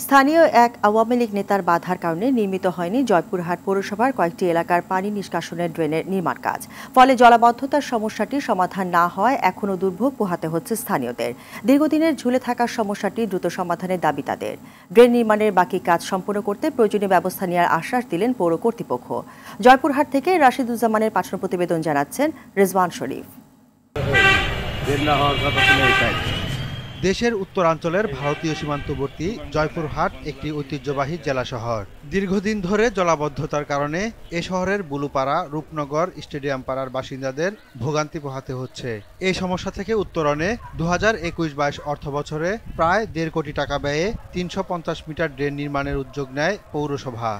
স্থানীয় এক আওয়ামী লীগ নেতার বাধার কারণে নির্মিত হয়নি জয়পুরহাট পৌরসভার কয়েকটি এলাকার পানি নিষ্কাশনের ড্রেনের নির্মাণ কাজ। ফলে জলাবদ্ধতার সমস্যাটি সমাধান না হওয়ায় এখনও দুর্ভোগ পোহাতে হচ্ছে স্থানীয়দের। দীর্ঘদিনের ঝুলে থাকার সমস্যাটি দ্রুত সমাধানের দাবি তাদের। ড্রেন নির্মাণের বাকি কাজ সম্পূর্ণ করতে প্রয়োজনীয় ব্যবস্থা নেওয়ার আশ্বাস দিলেন পৌর কর্তৃপক্ষ। জয়পুরহাট থেকে রাশিদুজ্জামানের পাঠানো প্রতিবেদন জানাচ্ছেন রেজওয়ান শরীফ। দেশের উত্তরাঞ্চলের ভারতীয় সীমান্তবর্তী জয়পুরহাট একটি ঐতিহ্যবাহী জেলা শহর। দীর্ঘদিন ধরে জলাবদ্ধতার কারণে এ শহরের বুলুপাড়া, রূপনগর, স্টেডিয়াম পাড়ার বাসিন্দাদের ভোগান্তি পোহাতে হচ্ছে। এই সমস্যা থেকে উত্তরণে 2021-22 অর্থবছরে প্রায় 1.5 কোটি টাকা ব্যয়ে 350 মিটার ড্রেন নির্মাণের উদ্যোগ নেয় পৌরসভা।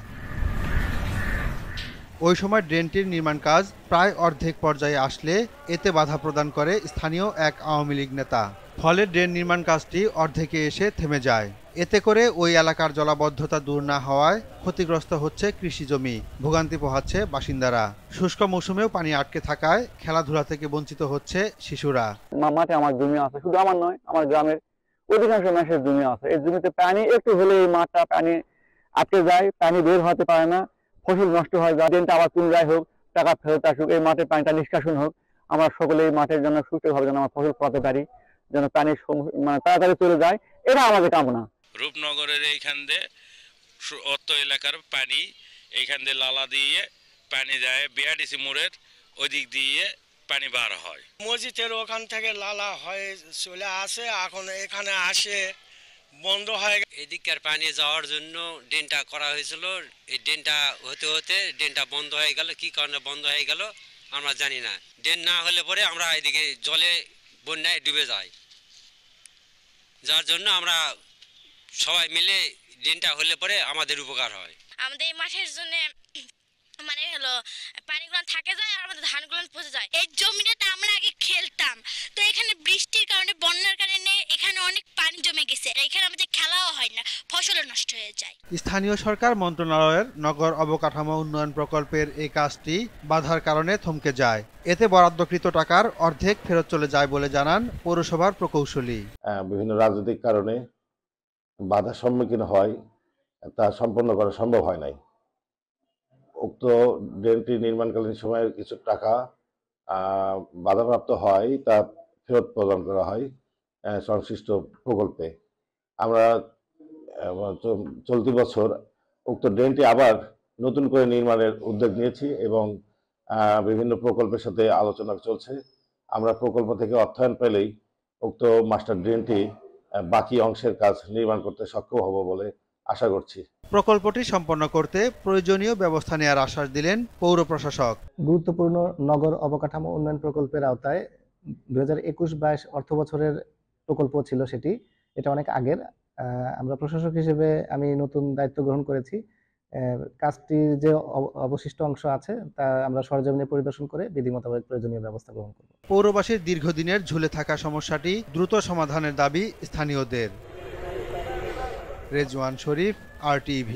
ওই সময় ড্রেনটির নির্মাণ কাজ প্রায় অর্ধেক পর্যায়ে আসলে এতে বাধা প্রদান করে স্থানীয় এক আওয়ামী লীগ নেতা। ফলে ড্রেন নির্মাণ কাজটি অর্ধেকে এসে থেমে যায়। এতে করে ওই এলাকার জলাবদ্ধতা দূর না হওয়ায় ক্ষতিগ্রস্ত হচ্ছে কৃষি জমি, ভোগান্তি পোহাচ্ছে বাসিন্দারা। শুষ্ক মৌসুমেও পানি আটকে থাকায় খেলাধুলা থেকে বঞ্চিত হচ্ছে শিশুরা। মাঠে আমার জমি আছে, শুধু আমার নয়, আমার গ্রামের অধিকাংশ মানুষের জমি আছে। এই জমিতে পানি একটু হলে এই মাঠটা পানি আটকে যায়, পানি বের হতে পারে না, ফসল নষ্ট হয়ে যায়। ড্রেনটা আবার পুনরায় হোক, টাকা ফেরত আসুক, এই মাঠের পানিটা নিষ্কাশন হোক, আমরা সকলে এই মাঠের জন্য সুস্থভাবে যেন আমরা ফসল ফলাতে পারি, যেন পানি তাড়াতাড়ি চলে যায়, এটা আমাদের কামনা। রূপনগরের এইখান দিয়ে অত এলাকার পানি এইখান দিয়ে লালা দিয়ে পানি যায় বিআরডিসি মোড়ের ওই দিক দিয়ে পানি বার হয়। মসজিদের ওখান থেকে লালা হয়ে চলে আসে, এখন এখানে আসে বন্ধ হয়ে গেছে। এদিককার পানি যাওয়ার জন্য ড্রেনটা করা হয়েছিল, এই ড্রেনটা হতে হতে ড্রেনটা বন্ধ হয়ে গেল। কি কারণে বন্ধ হয়ে গেল আমরা জানি না। ড্রেন না হলে পরে আমরা এদিকে জলে বন্যায় ডুবে যাই, যার জন্য আমরা সবাই মিলে ড্রেনটা হলে পরে আমাদের উপকার হয়। আমাদের এই মাঠের জন্য মানে হলো পানিগুলো থাকে যায় আর আমাদের ধানগুলো পচে যায়। এই জমিটাতে আমরা আগে খেলতাম, তো এখানে বৃষ্টির কারণে, বন্যার কারণে এখানে অনেক পানি জমে গেছে। এখানে আমাদের খেলাও হয় না, ফসলও নষ্ট হয়ে যায়। স্থানীয় সরকার মন্ত্রণালয়ের নগর অবকাঠামো উন্নয়ন প্রকল্পের এই কাজটি বাধার কারণে থমকে যায়। এতে বরাদ্দকৃত টাকার অর্ধেক ফেরত চলে যায় বলে জানান পৌরসভার প্রকৌশলী। বিভিন্ন রাজনৈতিক কারণে বাধার সম্মুখীন হয়, তা সম্পন্ন করা সম্ভব হয় নাই। উক্ত ড্রেনটি নির্মাণকালীন সময়ের কিছু টাকা বাধাপ্রাপ্ত হয়, তা ফেরত প্রদান করা হয় সংশ্লিষ্ট প্রকল্পে। আমরা চলতি বছর উক্ত ড্রেনটি আবার নতুন করে নির্মাণের উদ্যোগ নিয়েছি এবং বিভিন্ন প্রকল্পের সাথে আলোচনা চলছে। আমরা প্রকল্প থেকে অর্থায়ন পেলেই উক্ত মাস্টার ড্রেনটি বাকি অংশের কাজ নির্মাণ করতে সক্ষম হব বলে আশা করছি। প্রকল্পটি সম্পন্ন করতে প্রয়োজনীয় ব্যবস্থা নেওয়ার আশ্বাস দিলেন পৌর প্রশাসক। গুরুত্বপূর্ণ নগর অবকাঠামো উন্নয়ন প্রকল্পের আওতায় 2021-22 অর্থবছরের প্রকল্প ছিল সেটি। এটা অনেক আগের। আমরা প্রশাসক হিসেবে আমি নতুন দায়িত্ব গ্রহণ করেছি। কাজটির যে অবশিষ্ট অংশ আছে তা আমরা সরজমিনে পরিদর্শন করে বিধি মোতাবেক প্রয়োজনীয় ব্যবস্থা গ্রহণ করব। পৌরবাসীর দীর্ঘদিনের ঝুলে থাকা সমস্যাটি দ্রুত সমাধানের দাবি স্থানীয়দের। রেজওয়ান শরীফ, RTV।